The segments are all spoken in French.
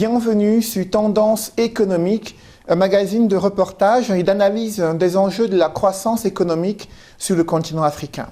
Bienvenue sur Tendance économique, un magazine de reportage et d'analyse des enjeux de la croissance économique sur le continent africain.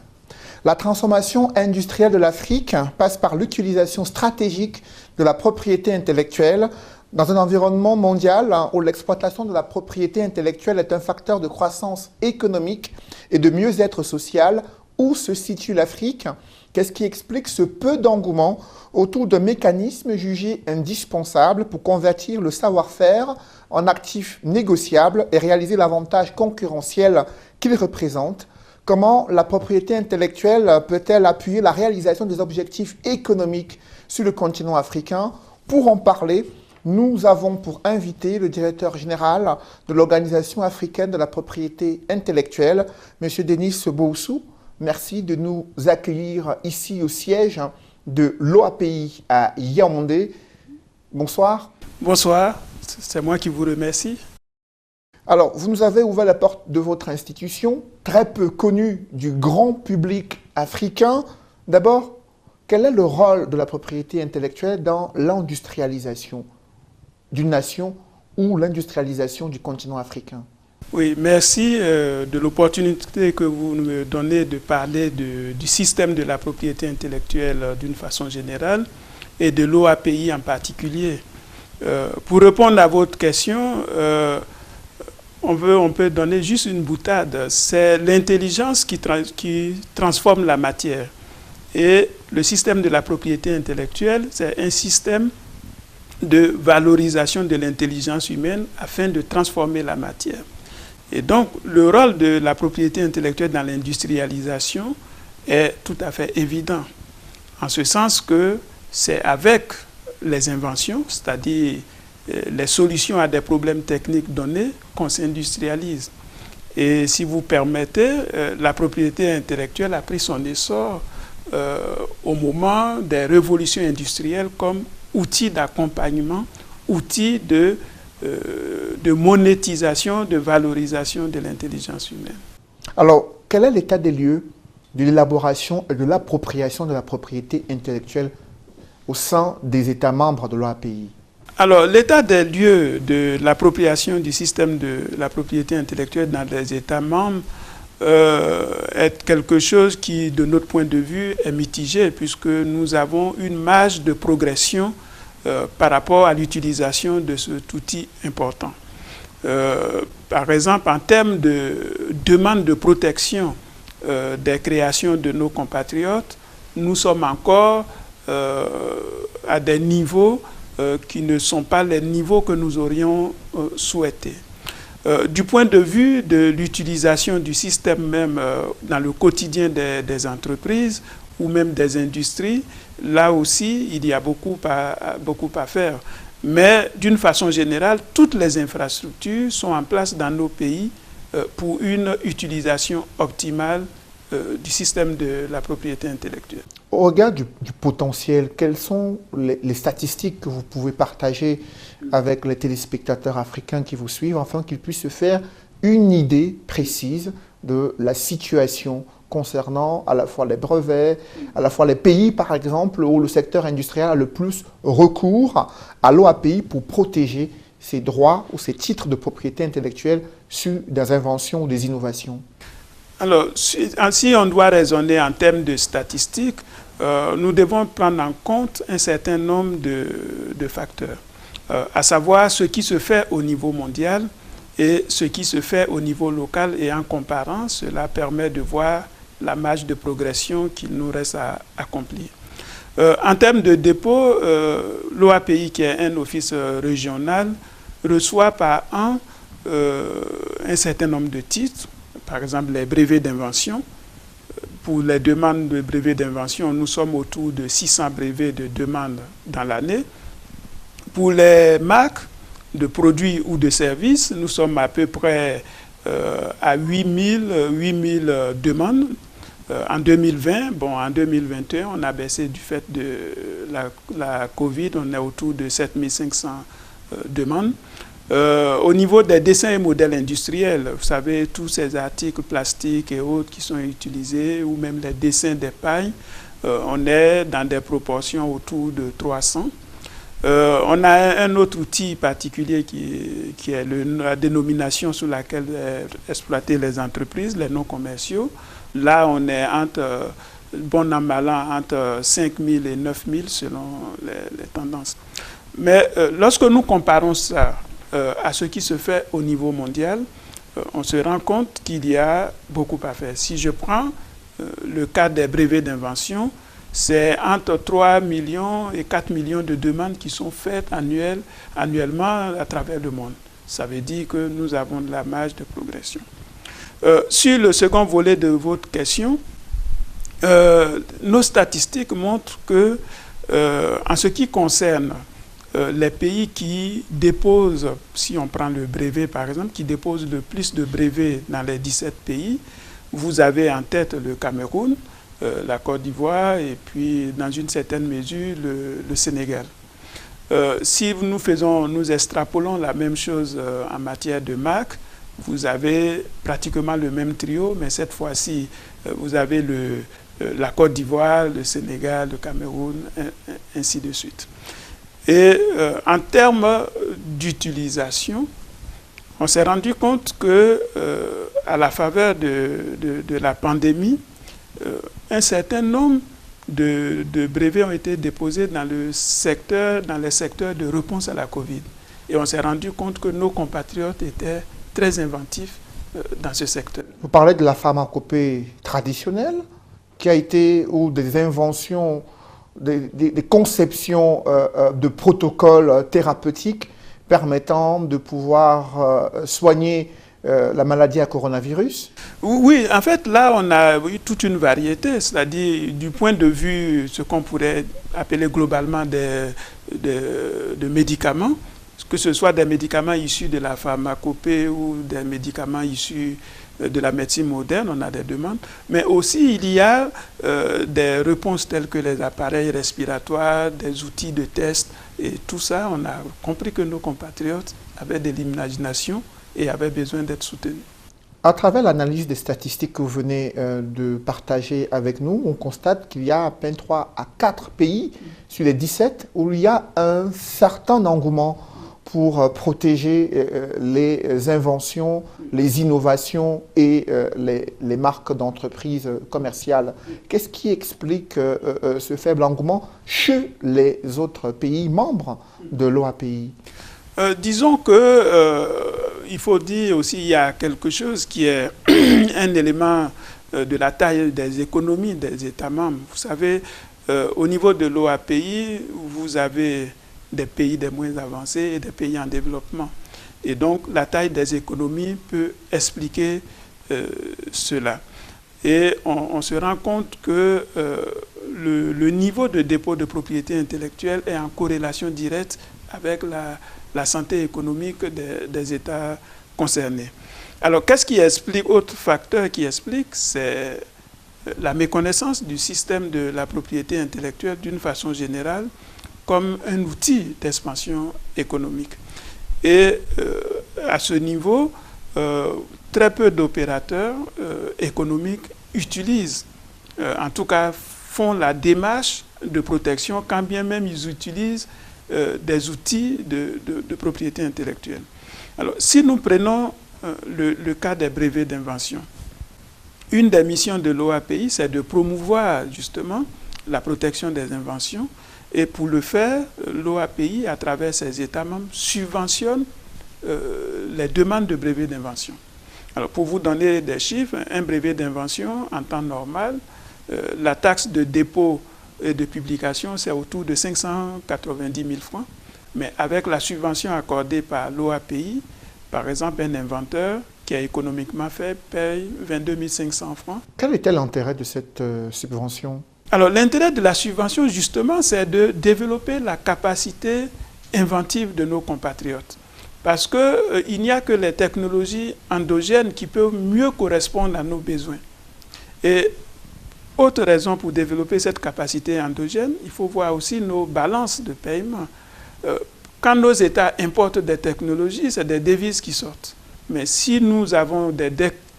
La transformation industrielle de l'Afrique passe par l'utilisation stratégique de la propriété intellectuelle dans un environnement mondial où l'exploitation de la propriété intellectuelle est un facteur de croissance économique et de mieux-être social. Où se situe l'Afrique? Qu'est-ce qui explique ce peu d'engouement autour de mécanismes jugés indispensables pour convertir le savoir-faire en actifs négociables et réaliser l'avantage concurrentiel qu'il représente? Comment la propriété intellectuelle peut-elle appuyer la réalisation des objectifs économiques sur le continent africain? Pour en parler, nous avons pour invité le directeur général de l'Organisation africaine de la propriété intellectuelle, M. Denis Boussou. Merci de nous accueillir ici au siège de l'OAPI à Yaoundé. Bonsoir. Bonsoir, c'est moi qui vous remercie. Alors, vous nous avez ouvert la porte de votre institution, très peu connue du grand public africain. D'abord, quel est le rôle de la propriété intellectuelle dans l'industrialisation d'une nation ou l'industrialisation du continent africain? Oui, merci de l'opportunité que vous me donnez de parler du système de la propriété intellectuelle d'une façon générale et de l'OAPI en particulier. Pour répondre à votre question, on peut donner juste une boutade. C'est l'intelligence qui transforme la matière. Et le système de la propriété intellectuelle, c'est un système de valorisation de l'intelligence humaine afin de transformer la matière. Et donc, le rôle de la propriété intellectuelle dans l'industrialisation est tout à fait évident, en ce sens que c'est avec les inventions, c'est-à-dire les solutions à des problèmes techniques donnés, qu'on s'industrialise. Et si vous permettez, la propriété intellectuelle a pris son essor au moment des révolutions industrielles comme outil d'accompagnement, outil de monétisation, de valorisation de l'intelligence humaine. Alors, quel est l'état des lieux de l'élaboration et de l'appropriation de la propriété intellectuelle au sein des États membres de l'OAPI? Alors, l'état des lieux de l'appropriation du système de la propriété intellectuelle dans les États membres est quelque chose qui, de notre point de vue, est mitigé, puisque nous avons une marge de progression par rapport à l'utilisation de cet outil important. Par exemple, en termes de demande de protection des créations de nos compatriotes, nous sommes encore à des niveaux qui ne sont pas les niveaux que nous aurions souhaités. Du point de vue de l'utilisation du système même dans le quotidien des entreprises ou même des industries, là aussi, il y a beaucoup à faire. Mais d'une façon générale, toutes les infrastructures sont en place dans nos pays pour une utilisation optimale du système de la propriété intellectuelle. Au regard du potentiel, quelles sont les statistiques que vous pouvez partager avec les téléspectateurs africains qui vous suivent, afin qu'ils puissent se faire une idée précise de la situation concernant à la fois les brevets, à la fois les pays, par exemple, où le secteur industriel a le plus recours à l'OAPI pour protéger ses droits ou ses titres de propriété intellectuelle sur des inventions ou des innovations? Alors, si on doit raisonner en termes de statistiques, nous devons prendre en compte un certain nombre de facteurs, à savoir ce qui se fait au niveau mondial et ce qui se fait au niveau local, et en comparant, cela permet de voir la marge de progression qu'il nous reste à accomplir. En termes de dépôt, l'OAPI, qui est un office régional, reçoit par an un certain nombre de titres, par exemple les brevets d'invention. Pour les demandes de brevets d'invention, nous sommes autour de 600 brevets de demandes dans l'année. Pour les marques de produits ou de services, nous sommes à peu près à 8000 demandes. En 2020, en 2021, on a baissé du fait de la Covid, on est autour de 7500 demandes. Au niveau des dessins et modèles industriels, vous savez, tous ces articles plastiques et autres qui sont utilisés, ou même les dessins des pailles, on est dans des proportions autour de 300. On a un autre outil particulier qui est la dénomination sous laquelle exploiter les entreprises, les non commerciaux. Là, on est bon an, mal an, entre 5 000 et 9 000 selon les tendances. Mais lorsque nous comparons ça à ce qui se fait au niveau mondial, on se rend compte qu'il y a beaucoup à faire. Si je prends le cas des brevets d'invention, c'est entre 3 millions et 4 millions de demandes qui sont faites annuellement à travers le monde. Ça veut dire que nous avons de la marge de progression. Sur le second volet de votre question, nos statistiques montrent que, en ce qui concerne les pays qui déposent, si on prend le brevet par exemple, qui déposent le plus de brevets dans les 17 pays, vous avez en tête le Cameroun, la Côte d'Ivoire et puis dans une certaine mesure le Sénégal. Si nous extrapolons la même chose en matière de marques, vous avez pratiquement le même trio, mais cette fois-ci, vous avez la Côte d'Ivoire, le Sénégal, le Cameroun, ainsi de suite. Et en termes d'utilisation, on s'est rendu compte que, à la faveur de la pandémie, un certain nombre de brevets ont été déposés dans les secteurs de réponse à la Covid. Et on s'est rendu compte que nos compatriotes étaient très inventifs dans ce secteur. Vous parlez de la pharmacopée traditionnelle qui a été, ou des inventions, des conceptions de protocoles thérapeutiques permettant de pouvoir soigner la maladie à coronavirus? Oui, en fait, là, on a eu toute une variété, c'est-à-dire du point de vue, ce qu'on pourrait appeler globalement de médicaments, que ce soit des médicaments issus de la pharmacopée ou des médicaments issus de la médecine moderne, on a des demandes, mais aussi il y a des réponses telles que les appareils respiratoires, des outils de test, et tout ça, on a compris que nos compatriotes avaient de l'imagination et avaient besoin d'être soutenus. À travers l'analyse des statistiques que vous venez de partager avec nous, on constate qu'il y a à peine 3 à 4 pays sur les 17 où il y a un certain engouement pour protéger les inventions, les innovations et les marques d'entreprises commerciales. Qu'est-ce qui explique ce faible engouement chez les autres pays membres de l'OAPI? Disons qu'il faut dire aussi qu'il y a quelque chose qui est un élément de la taille des économies des États membres. Vous savez, au niveau de l'OAPI, vous avez des pays des moins avancés et des pays en développement. Et donc, la taille des économies peut expliquer cela. Et on se rend compte que le niveau de dépôt de propriété intellectuelle est en corrélation directe avec la santé économique des États concernés. Alors, qu'est-ce qui explique? Autre facteur qui explique, c'est la méconnaissance du système de la propriété intellectuelle d'une façon générale comme un outil d'expansion économique. Et à ce niveau, très peu d'opérateurs économiques utilisent, en tout cas font la démarche de protection, quand bien même ils utilisent des outils de propriété intellectuelle. Alors, si nous prenons le cas des brevets d'invention, une des missions de l'OAPI, c'est de promouvoir justement la protection des inventions. Et pour le faire, l'OAPI, à travers ses États membres, subventionne les demandes de brevets d'invention. Alors, pour vous donner des chiffres, un brevet d'invention, en temps normal, la taxe de dépôt et de publication, c'est autour de 590 000 francs. Mais avec la subvention accordée par l'OAPI, par exemple, un inventeur qui est économiquement fait paye 22 500 francs. Quel était l'intérêt de cette subvention? Alors, l'intérêt de la subvention, justement, c'est de développer la capacité inventive de nos compatriotes. Parce qu'il n'y a que les technologies endogènes qui peuvent mieux correspondre à nos besoins. Et autre raison pour développer cette capacité endogène, il faut voir aussi nos balances de paiement. Quand nos États importent des technologies, c'est des devises qui sortent. Mais si nous avons des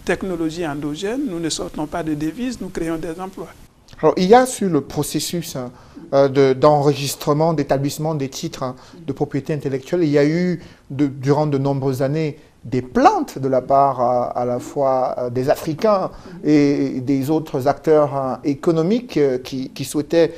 technologies endogènes, nous ne sortons pas de devises, nous créons des emplois. Alors, il y a sur le processus d'enregistrement, d'établissement des titres de propriété intellectuelle, il y a eu, durant de nombreuses années, des plaintes de la part à la fois des Africains et des autres acteurs économiques qui souhaitaient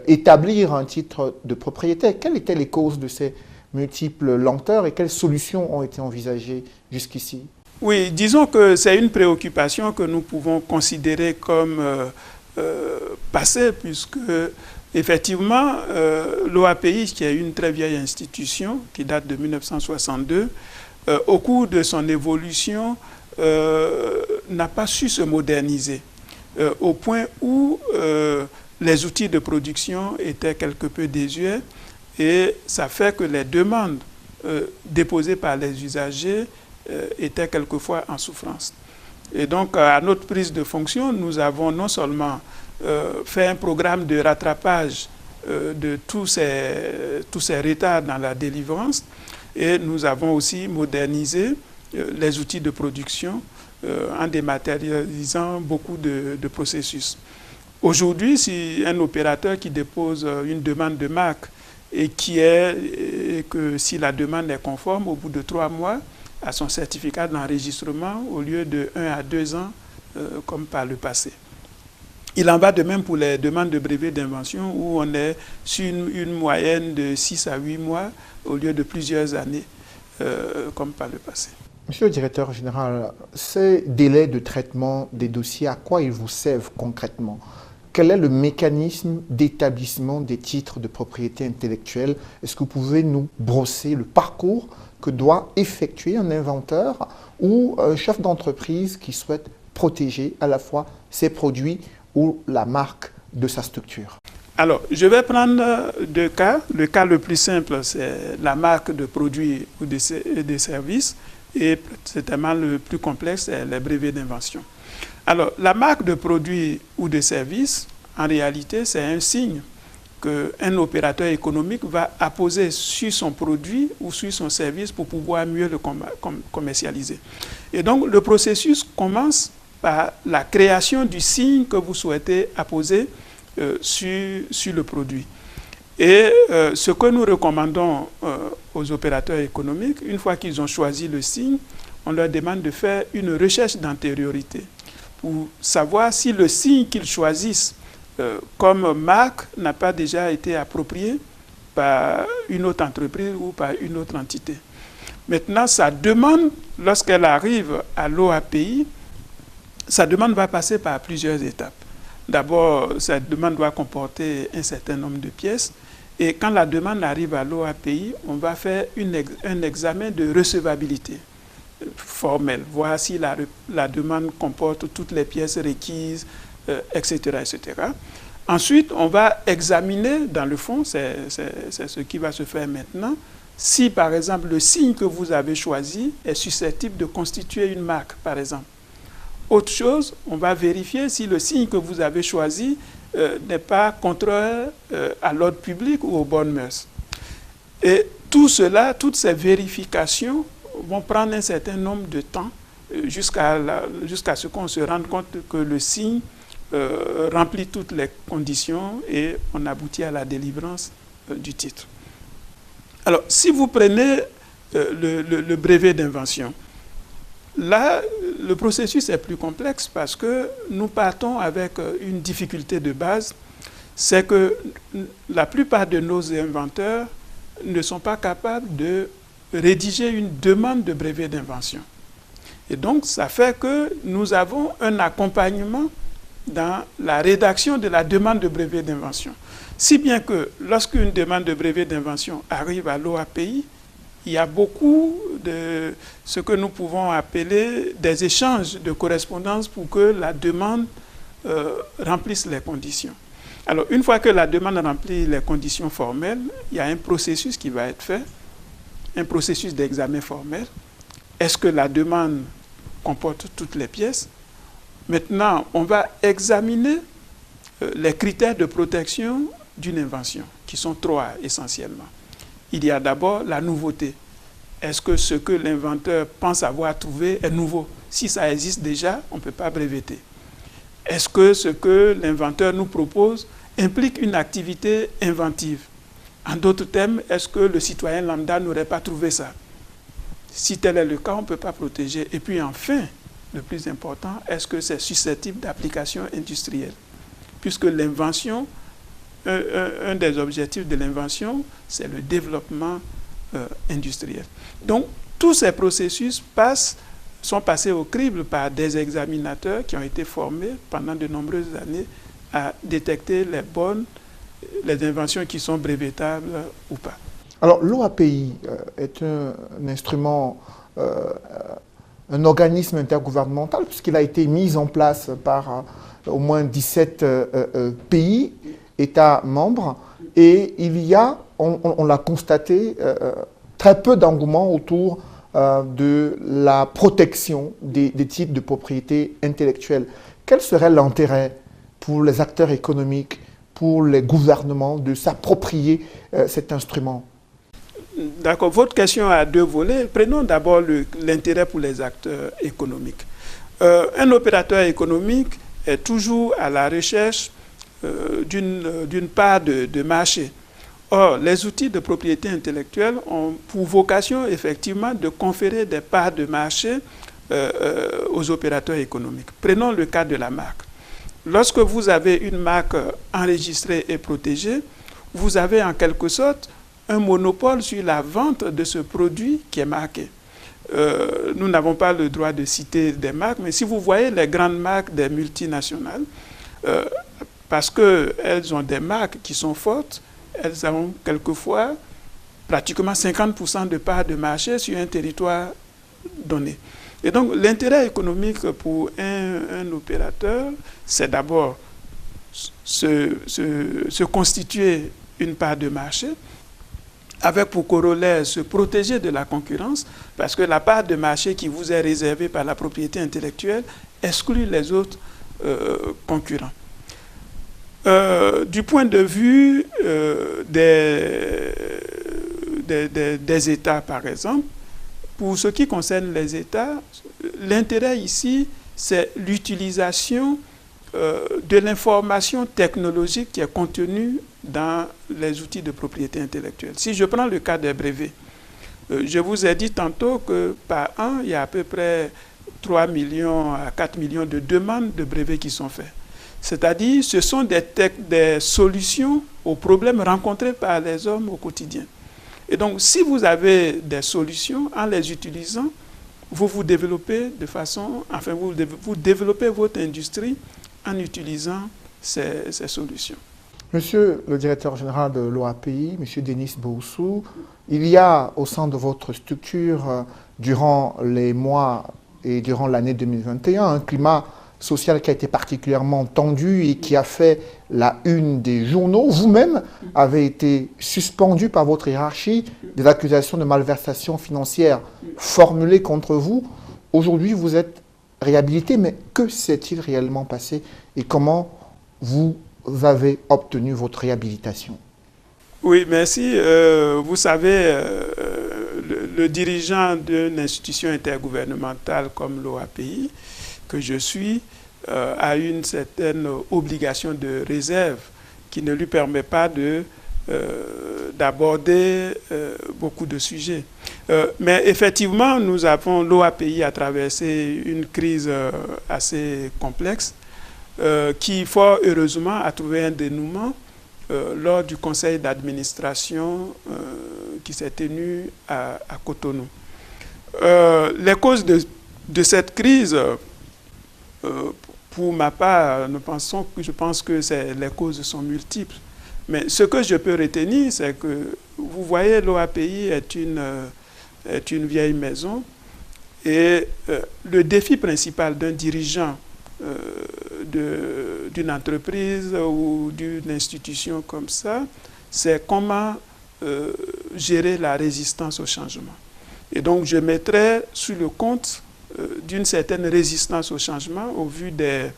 établir un titre de propriété. Quelles étaient les causes de ces multiples lenteurs et quelles solutions ont été envisagées jusqu'ici? Oui, disons que c'est une préoccupation que nous pouvons considérer comme passée, puisque effectivement, l'OAPI, qui est une très vieille institution qui date de 1962, au cours de son évolution, n'a pas su se moderniser, au point où les outils de production étaient quelque peu désuets, et ça fait que les demandes déposées par les usagers étaient quelquefois en souffrance. Et donc, à notre prise de fonction, nous avons non seulement fait un programme de rattrapage de tous ces retards dans la délivrance, et nous avons aussi modernisé les outils de production en dématérialisant beaucoup de processus. Aujourd'hui, si un opérateur qui dépose une demande de marque et que si la demande est conforme, au bout de 3 mois, à son certificat d'enregistrement au lieu de 1 à 2 ans comme par le passé. Il en va de même pour les demandes de brevets d'invention où on est sur une moyenne de 6 à 8 mois au lieu de plusieurs années comme par le passé. Monsieur le directeur général, ces délais de traitement des dossiers, à quoi ils vous servent concrètement? Quel est le mécanisme d'établissement des titres de propriété intellectuelle? Est-ce que vous pouvez nous brosser le parcours que doit effectuer un inventeur ou un chef d'entreprise qui souhaite protéger à la fois ses produits ou la marque de sa structure? Alors, je vais prendre 2 cas. Le cas le plus simple, c'est la marque de produits ou de services. Et certainement le plus complexe, c'est les brevets d'invention. Alors, la marque de produits ou de services, en réalité, c'est un signe qu'un opérateur économique va apposer sur son produit ou sur son service pour pouvoir mieux le commercialiser. Et donc, le processus commence par la création du signe que vous souhaitez apposer sur le produit. Et ce que nous recommandons aux opérateurs économiques, une fois qu'ils ont choisi le signe, on leur demande de faire une recherche d'antériorité pour savoir si le signe qu'ils choisissent comme marque n'a pas déjà été approprié par une autre entreprise ou par une autre entité. Maintenant, sa demande, lorsqu'elle arrive à l'OAPI, sa demande va passer par plusieurs étapes. D'abord, cette demande doit comporter un certain nombre de pièces. Et quand la demande arrive à l'OAPI, on va faire un examen de recevabilité formelle, voir si la demande comporte toutes les pièces requises, etc., etc. Ensuite, on va examiner, dans le fond, c'est ce qui va se faire maintenant, si par exemple le signe que vous avez choisi est susceptible de constituer une marque, par exemple. Autre chose, on va vérifier si le signe que vous avez choisi n'est pas contraire à l'ordre public ou aux bonnes mœurs. Et tout cela, toutes ces vérifications vont prendre un certain nombre de temps jusqu'à ce qu'on se rende compte que le signe remplit toutes les conditions et on aboutit à la délivrance du titre. Alors, si vous prenez le brevet d'invention, là, le processus est plus complexe parce que nous partons avec une difficulté de base, c'est que la plupart de nos inventeurs ne sont pas capables de rédiger une demande de brevet d'invention. Et donc, ça fait que nous avons un accompagnement dans la rédaction de la demande de brevet d'invention. Si bien que lorsqu'une demande de brevet d'invention arrive à l'OAPI, il y a beaucoup de ce que nous pouvons appeler des échanges de correspondance pour que la demande remplisse les conditions. Alors, une fois que la demande remplit les conditions formelles, il y a un processus qui va être fait, un processus d'examen formel. Est-ce que la demande comporte toutes les pièces? Maintenant, on va examiner les critères de protection d'une invention, qui sont 3 essentiellement. Il y a d'abord la nouveauté. Est-ce que ce que l'inventeur pense avoir trouvé est nouveau? Si ça existe déjà, on ne peut pas breveter. Est-ce que ce que l'inventeur nous propose implique une activité inventive? En d'autres termes, est-ce que le citoyen lambda n'aurait pas trouvé ça? Si tel est le cas, on ne peut pas protéger. Et puis enfin, le plus important, est-ce que c'est susceptible d'application industrielle? Puisque l'invention, un des objectifs de l'invention, c'est le développement industriel. Donc, tous ces processus sont passés au crible par des examinateurs qui ont été formés pendant de nombreuses années à détecter les inventions qui sont brevétables ou pas. Alors, l'OAPI est un instrument, un organisme intergouvernemental, puisqu'il a été mis en place par au moins 17 pays, États membres, et il y a, on l'a constaté, très peu d'engouement autour de la protection des titres de propriété intellectuelle. Quel serait l'intérêt pour les acteurs économiques, pour les gouvernements de s'approprier cet instrument? D'accord. Votre question a deux volets. Prenons d'abord l'intérêt pour les acteurs économiques. Un opérateur économique est toujours à la recherche d'une part de marché. Or, les outils de propriété intellectuelle ont pour vocation effectivement de conférer des parts de marché aux opérateurs économiques. Prenons le cas de la marque. Lorsque vous avez une marque enregistrée et protégée, vous avez en quelque sorte un monopole sur la vente de ce produit qui est marqué. Nous n'avons pas le droit de citer des marques, mais si vous voyez les grandes marques des multinationales, parce qu'elles ont des marques qui sont fortes, elles ont quelquefois pratiquement 50% de parts de marché sur un territoire donné. Et donc l'intérêt économique pour un opérateur, c'est d'abord se constituer une part de marché, avec pour corollaire se protéger de la concurrence, parce que la part de marché qui vous est réservée par la propriété intellectuelle exclut les autres concurrents. Du point de vue des États, par exemple, pour ce qui concerne les États, l'intérêt ici, c'est l'utilisation de l'information technologique qui est contenue dans les outils de propriété intellectuelle. Si je prends le cas des brevets, je vous ai dit tantôt que par an, il y a à peu près 3 millions à 4 millions de demandes de brevets qui sont faites. C'est-à-dire, ce sont des solutions aux problèmes rencontrés par les hommes au quotidien. Et donc, si vous avez des solutions, en les utilisant, vous développez de façon, enfin, vous développez votre industrie en utilisant ces solutions. Monsieur le directeur général de l'OAPI, Monsieur Denis Boussou, il y a au sein de votre structure, durant les mois et durant l'année 2021, un climat social qui a été particulièrement tendu et qui a fait la une des journaux. Vous-même avez été suspendu par votre hiérarchie des accusations de malversation financière formulées contre vous. Aujourd'hui, vous êtes réhabilité, mais que s'est-il réellement passé et comment vous avez obtenu votre réhabilitation? Oui, merci. Vous savez, le dirigeant d'une institution intergouvernementale comme l'OAPI, que je suis, a une certaine obligation de réserve qui ne lui permet pas d'aborder beaucoup de sujets. Mais effectivement, l'OAPI a traversé une crise assez complexe qui, fort heureusement, a trouvé un dénouement lors du conseil d'administration qui s'est tenu à Cotonou. Les causes de cette crise, pour ma part, je pense que les causes sont multiples. Mais ce que je peux retenir, c'est que, vous voyez, l'OAPI est une vieille maison et le défi principal d'un dirigeant d'une entreprise ou d'une institution comme ça, c'est comment gérer la résistance au changement. Et donc, je mettrai sur le compte d'une certaine résistance au changement au vu des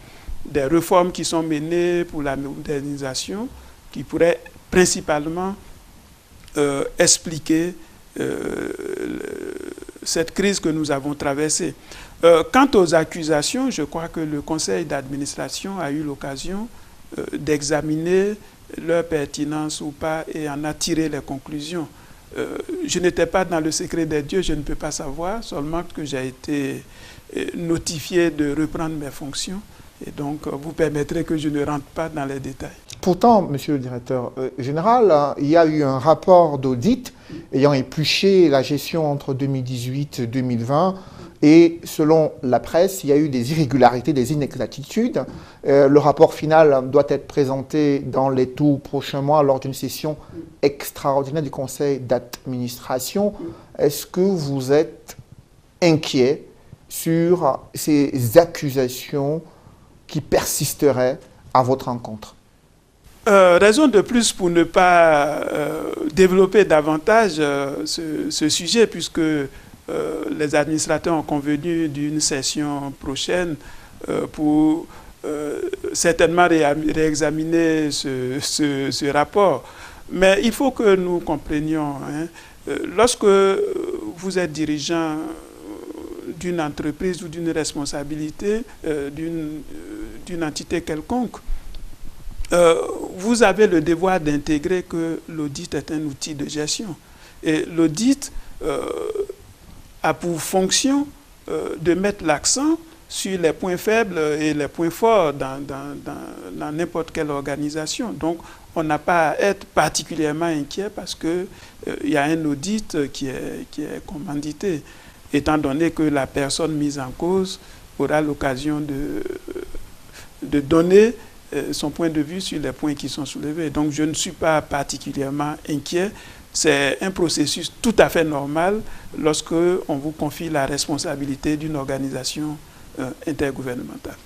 réformes qui sont menées pour la modernisation, qui pourraient principalement expliquer cette crise que nous avons traversée. Quant aux accusations, je crois que le conseil d'administration a eu l'occasion d'examiner leur pertinence ou pas et en a tiré les conclusions. Je n'étais pas dans le secret des dieux, je ne peux pas savoir, seulement que j'ai été notifié de reprendre mes fonctions. Et donc, vous permettrez que je ne rentre pas dans les détails. Pourtant, monsieur le directeur général, il y a eu un rapport d'audit ayant épluché la gestion entre 2018 et 2020. Et selon la presse, il y a eu des irrégularités, des inexactitudes. Le rapport final doit être présenté dans les tout prochains mois lors d'une session extraordinaire du conseil d'administration. Est-ce que vous êtes inquiet sur ces accusations qui persisteraient à votre encontre? Raison de plus pour ne pas développer davantage ce sujet, puisque les administrateurs ont convenu d'une session prochaine pour certainement réexaminer ce rapport. Mais il faut que nous comprenions, lorsque vous êtes dirigeant d'une entreprise ou d'une responsabilité, d'une entité quelconque, vous avez le devoir d'intégrer que l'audit est un outil de gestion. Et l'audit a pour fonction de mettre l'accent sur les points faibles et les points forts dans n'importe quelle organisation. Donc, on n'a pas à être particulièrement inquiet parce qu'il y a un audit qui est commandité, étant donné que la personne mise en cause aura l'occasion de donner son point de vue sur les points qui sont soulevés. Donc, je ne suis pas particulièrement inquiet. C'est un processus tout à fait normal lorsque on vous confie la responsabilité d'une organisation intergouvernementale.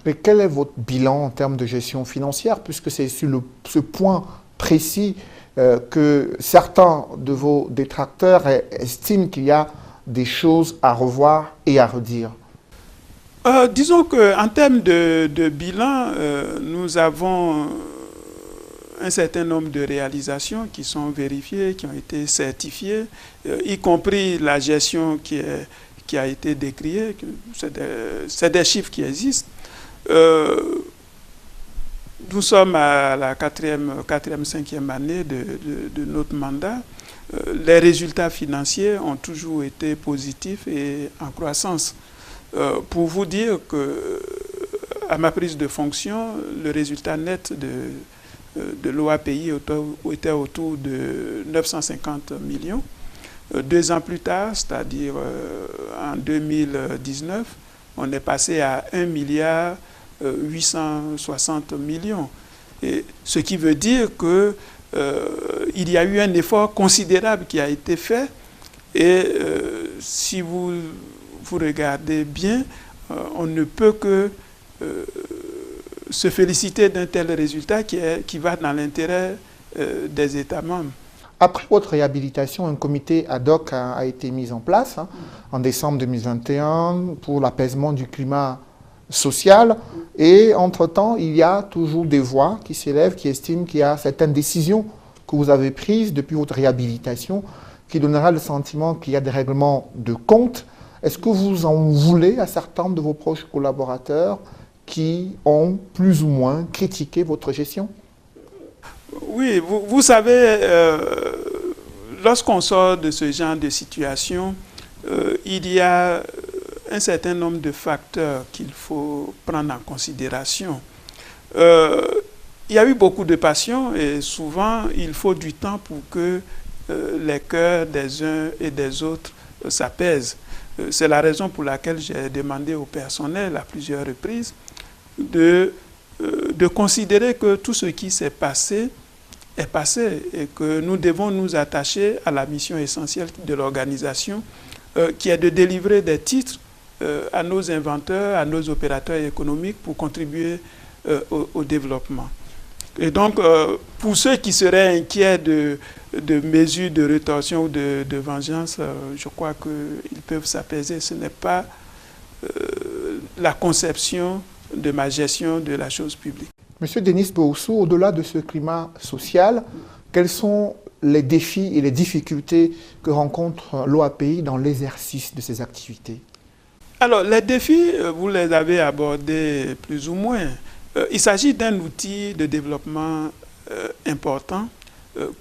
Et quel est votre bilan en termes de gestion financière, puisque c'est sur ce point précis que certains de vos détracteurs estiment qu'il y a des choses à revoir et à redire? Disons qu'en termes de bilan, nous avons un certain nombre de réalisations qui sont vérifiées, qui ont été certifiées, y compris la gestion qui a été décriée. C'est des chiffres qui existent. Nous sommes à la cinquième année de notre mandat. Les résultats financiers ont toujours été positifs et en croissance. Pour vous dire que, à ma prise de fonction, le résultat net de l'OAPI était autour de 950 millions. 2 ans plus tard, c'est-à-dire en 2019, on est passé à 1 milliard 860 millions. Et ce qui veut dire qu'il y a eu un effort considérable qui a été fait. Et si vous regardez bien, on ne peut que se féliciter d'un tel résultat qui va dans l'intérêt des États membres. Après votre réhabilitation, un comité ad hoc a été mis en place en décembre 2021 pour l'apaisement du climat social. Et entre-temps, il y a toujours des voix qui s'élèvent, qui estiment qu'il y a certaines décisions que vous avez prises depuis votre réhabilitation qui donnera le sentiment qu'il y a des règlements de compte. Est-ce que vous en voulez à certains de vos proches collaborateurs qui ont plus ou moins critiqué votre gestion? Oui, vous savez, lorsqu'on sort de ce genre de situation, il y a un certain nombre de facteurs qu'il faut prendre en considération. Il y a eu beaucoup de passion et souvent, il faut du temps pour que les cœurs des uns et des autres s'apaisent. C'est la raison pour laquelle j'ai demandé au personnel à plusieurs reprises de considérer que tout ce qui s'est passé est passé et que nous devons nous attacher à la mission essentielle de l'organisation qui est de délivrer des titres à nos inventeurs, à nos opérateurs économiques pour contribuer au développement. Et donc, pour ceux qui seraient inquiets de mesures de rétorsion ou de vengeance, je crois qu'ils peuvent s'apaiser. Ce n'est pas la conception de ma gestion de la chose publique. Monsieur Denis Boussou, au-delà de ce climat social, quelles sont les défis et les difficultés que rencontre l'OAPI dans l'exercice de ses activités? Alors, les défis, vous les avez abordés plus ou moins. Il s'agit d'un outil de développement important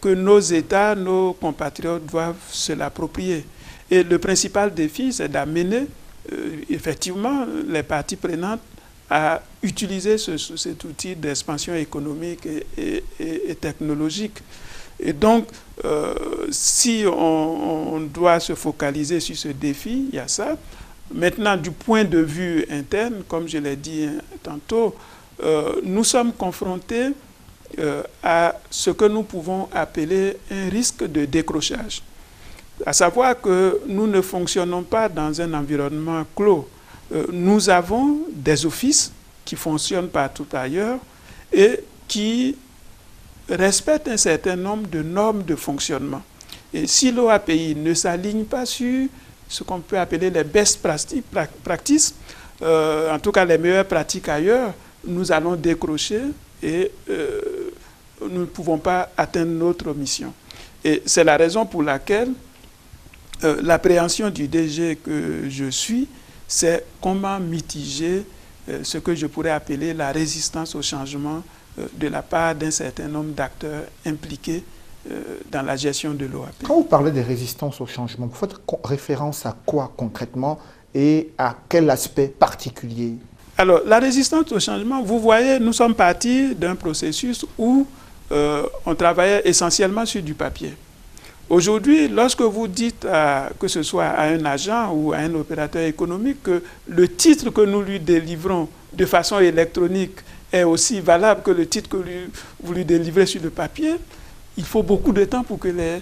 que nos États, nos compatriotes doivent se l'approprier. Et le principal défi, c'est d'amener effectivement les parties prenantes à utiliser cet outil d'expansion économique et technologique. Et donc, si on doit se focaliser sur ce défi, il y a ça. Maintenant, du point de vue interne, comme je l'ai dit tantôt, nous sommes confrontés à ce que nous pouvons appeler un risque de décrochage. À savoir que nous ne fonctionnons pas dans un environnement clos. Nous avons des offices qui fonctionnent partout ailleurs et qui respectent un certain nombre de normes de fonctionnement. Et si l'OAPI ne s'aligne pas sur ce qu'on peut appeler les best practices, en tout cas les meilleures pratiques ailleurs, nous allons décrocher et nous ne pouvons pas atteindre notre mission. Et c'est la raison pour laquelle l'appréhension du DG que je suis, c'est comment mitiger ce que je pourrais appeler la résistance au changement de la part d'un certain nombre d'acteurs impliqués dans la gestion de l'OAPI. Quand vous parlez de résistance au changement, vous faites référence à quoi concrètement et à quel aspect particulier? Alors, la résistance au changement, vous voyez, nous sommes partis d'un processus où on travaillait essentiellement sur du papier. Aujourd'hui, lorsque vous dites que ce soit à un agent ou à un opérateur économique que le titre que nous lui délivrons de façon électronique est aussi valable que le titre que vous lui délivrez sur le papier, il faut beaucoup de temps pour que les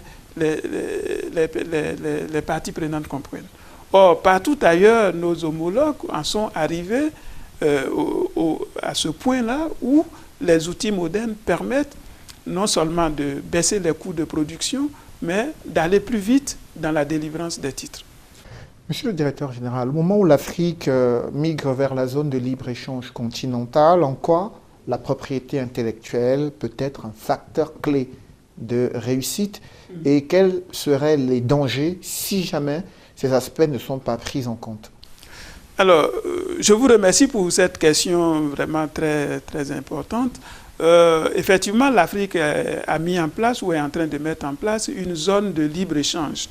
parties prenantes comprennent. Or, partout ailleurs, nos homologues en sont arrivés à ce point-là où les outils modernes permettent non seulement de baisser les coûts de production, mais d'aller plus vite dans la délivrance des titres. Monsieur le directeur général, au moment où l'Afrique migre vers la zone de libre-échange continentale, en quoi la propriété intellectuelle peut être un facteur clé de réussite et quels seraient les dangers si jamais ces aspects ne sont pas pris en compte? Alors, je vous remercie pour cette question vraiment très, très importante. Effectivement, l'Afrique a mis en place ou est en train de mettre en place une zone de libre-échange.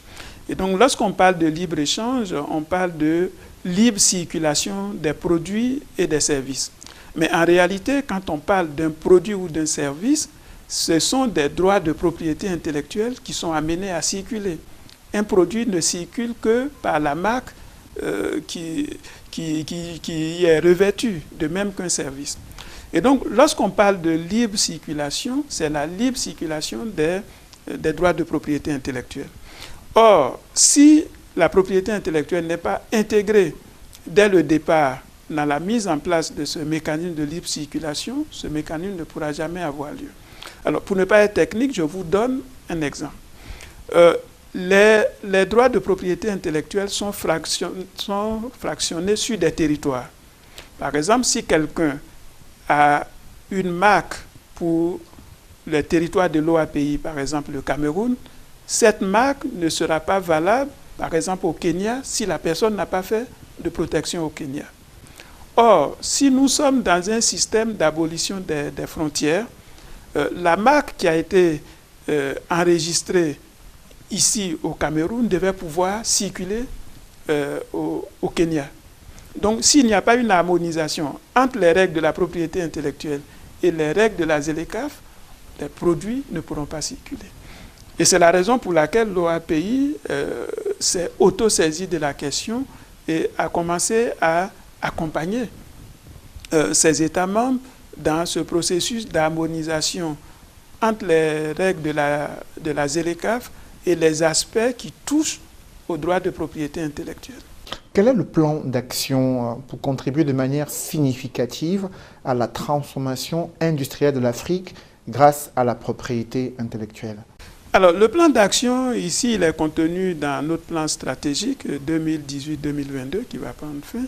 Et donc, lorsqu'on parle de libre-échange, on parle de libre circulation des produits et des services. Mais en réalité, quand on parle d'un produit ou d'un service, ce sont des droits de propriété intellectuelle qui sont amenés à circuler. Un produit ne circule que par la marque qui est revêtue, de même qu'un service. Et donc, lorsqu'on parle de libre circulation, c'est la libre circulation des droits de propriété intellectuelle. Or, si la propriété intellectuelle n'est pas intégrée dès le départ dans la mise en place de ce mécanisme de libre circulation, ce mécanisme ne pourra jamais avoir lieu. Alors, pour ne pas être technique, je vous donne un exemple. Les droits de propriété intellectuelle sont fractionnés sur des territoires. Par exemple, si quelqu'un a une marque pour le territoire de l'OAPI, par exemple le Cameroun, cette marque ne sera pas valable, par exemple au Kenya, si la personne n'a pas fait de protection au Kenya. Or, si nous sommes dans un système d'abolition des frontières, la marque qui a été enregistrée ici au Cameroun devait pouvoir circuler au Kenya. Donc, s'il n'y a pas une harmonisation entre les règles de la propriété intellectuelle et les règles de la ZLECAf, les produits ne pourront pas circuler. Et c'est la raison pour laquelle l'OAPI s'est auto-saisie de la question et a commencé à accompagner ses États membres dans ce processus d'harmonisation entre les règles de la ZLECAf et les aspects qui touchent aux droits de propriété intellectuelle. Quel est le plan d'action pour contribuer de manière significative à la transformation industrielle de l'Afrique grâce à la propriété intellectuelle? Alors, le plan d'action, ici, il est contenu dans notre plan stratégique 2018-2022 qui va prendre fin.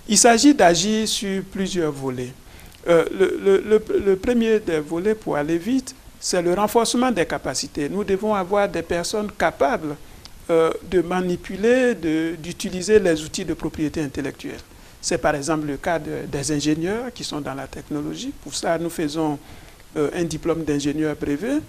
Il s'agit d'agir sur plusieurs volets. Le premier des volets, pour aller vite, c'est le renforcement des capacités. Nous devons avoir des personnes capables de manipuler, d'utiliser les outils de propriété intellectuelle. C'est par exemple le cas des ingénieurs qui sont dans la technologie. Pour ça, nous faisons un diplôme d'ingénieur brevet.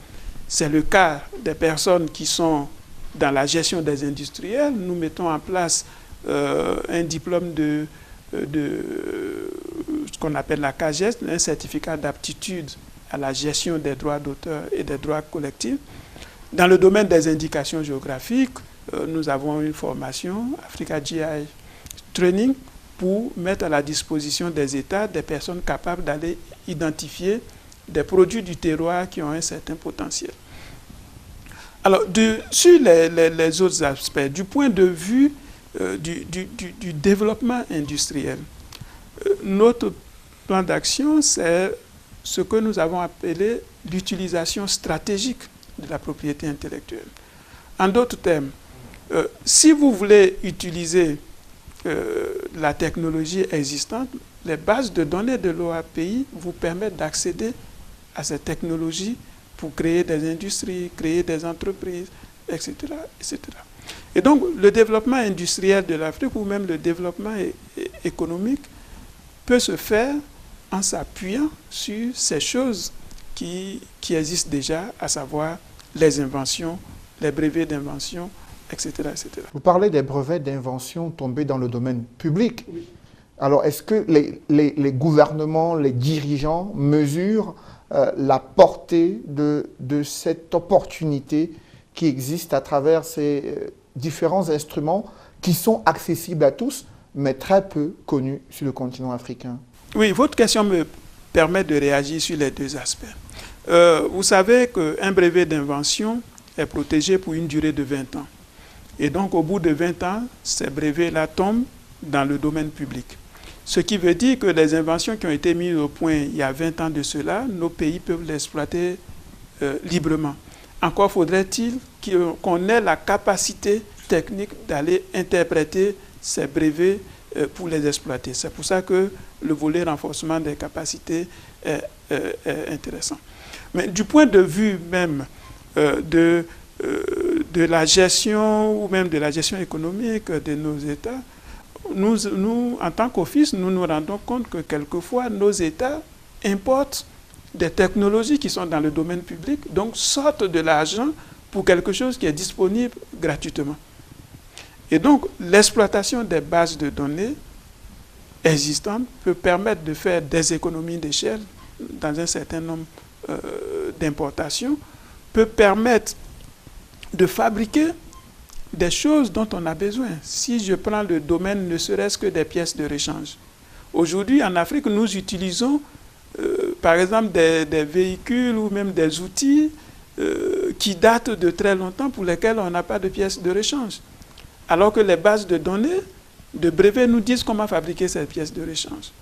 C'est le cas des personnes qui sont dans la gestion des industriels. Nous mettons en place un diplôme de ce qu'on appelle la CAGES, un certificat d'aptitude à la gestion des droits d'auteur et des droits collectifs. Dans le domaine des indications géographiques, nous avons une formation, Africa GI Training, pour mettre à la disposition des États des personnes capables d'aller identifier des produits du terroir qui ont un certain potentiel. Alors, sur les autres aspects, du point de vue du développement industriel, notre plan d'action, c'est ce que nous avons appelé l'utilisation stratégique de la propriété intellectuelle. En d'autres termes, si vous voulez utiliser la technologie existante, les bases de données de l'OAPI vous permettent d'accéder à cette technologie pour créer des industries, créer des entreprises, etc., etc. Et donc, le développement industriel de l'Afrique ou même le développement économique peut se faire en s'appuyant sur ces choses qui existent déjà, à savoir les inventions, les brevets d'invention, etc., etc. Vous parlez des brevets d'invention tombés dans le domaine public. Oui. Alors, est-ce que les gouvernements, les dirigeants mesurent la portée de cette opportunité qui existe à travers ces différents instruments qui sont accessibles à tous, mais très peu connus sur le continent africain? Oui, votre question me permet de réagir sur les deux aspects. Vous savez qu'un brevet d'invention est protégé pour une durée de 20 ans. Et donc, au bout de 20 ans, ces brevets-là tombent dans le domaine public. Ce qui veut dire que les inventions qui ont été mises au point il y a 20 ans de cela, nos pays peuvent l'exploiter librement. Encore faudrait-il qu'on ait la capacité technique d'aller interpréter ces brevets pour les exploiter. C'est pour ça que le volet renforcement des capacités est intéressant. Mais du point de vue même de la gestion ou même de la gestion économique de nos États, nous, en tant qu'office, nous nous rendons compte que quelquefois, nos États importent des technologies qui sont dans le domaine public, donc sortent de l'argent pour quelque chose qui est disponible gratuitement. Et donc, l'exploitation des bases de données existantes peut permettre de faire des économies d'échelle dans un certain nombre d'importations, peut permettre de fabriquer des choses dont on a besoin. Si je prends le domaine ne serait-ce que des pièces de rechange. Aujourd'hui, en Afrique, nous utilisons, par exemple, des véhicules ou même des outils qui datent de très longtemps pour lesquels on n'a pas de pièces de rechange. Alors que les bases de données, de brevets, nous disent comment fabriquer ces pièces de rechange.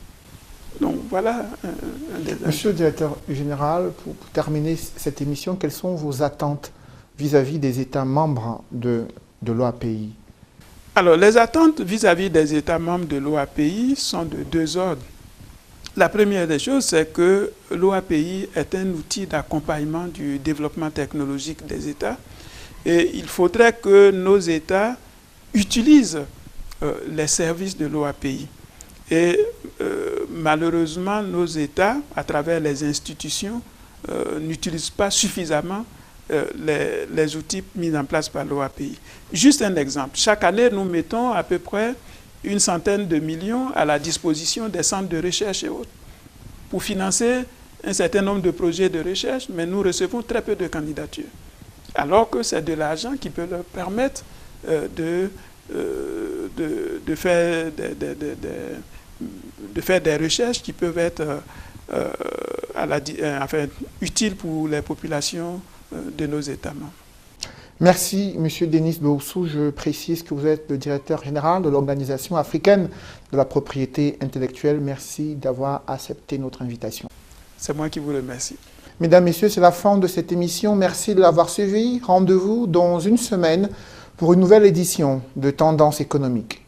Donc voilà un des aspects. Monsieur le directeur général, pour terminer cette émission, quelles sont vos attentes vis-à-vis des États membres de l'OAPI? Alors, les attentes vis-à-vis des États membres de l'OAPI sont de deux ordres. La première des choses, c'est que l'OAPI est un outil d'accompagnement du développement technologique des États. Et il faudrait que nos États utilisent les services de l'OAPI. Et malheureusement, nos États, à travers les institutions, n'utilisent pas suffisamment les outils mis en place par l'OAPI. Juste un exemple. Chaque année, nous mettons à peu près 100 millions à la disposition des centres de recherche et autres pour financer un certain nombre de projets de recherche, mais nous recevons très peu de candidatures. Alors que c'est de l'argent qui peut leur permettre de faire des recherches qui peuvent être utiles pour les populations de nos États membres. Merci, M. Denis Boussou. Je précise que vous êtes le directeur général de l'Organisation africaine de la propriété intellectuelle. Merci d'avoir accepté notre invitation. C'est moi qui vous remercie. Mesdames, Messieurs, c'est la fin de cette émission. Merci de l'avoir suivi. Rendez-vous dans une semaine pour une nouvelle édition de Tendance économique.